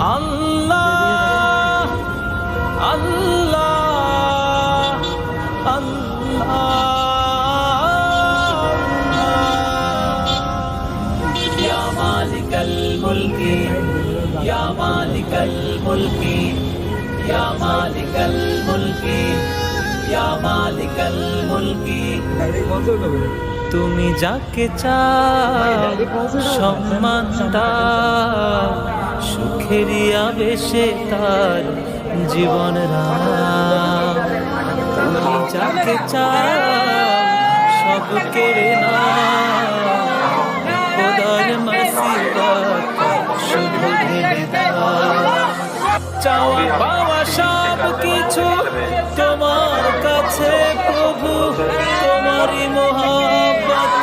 আল্লাহ আল্লাহ আল্লাহ ইয়া মালিকাল মুলকি ইয়া মালিকাল মুলকি ইয়া মালিকাল মুলকি ইয়া মালিকাল মুলকি তুমি যাকে চাও সম্মান দাও সুখেরই আবেশে তার জীবন রাম তুমি যাকে চাও সব কেড়ে নাও খোদার মাসিবত শুধু ভেবে দাও চাওয়া পাওয়া সব কিছু তোমার কাছে প্রভু তোমারই মহব্বত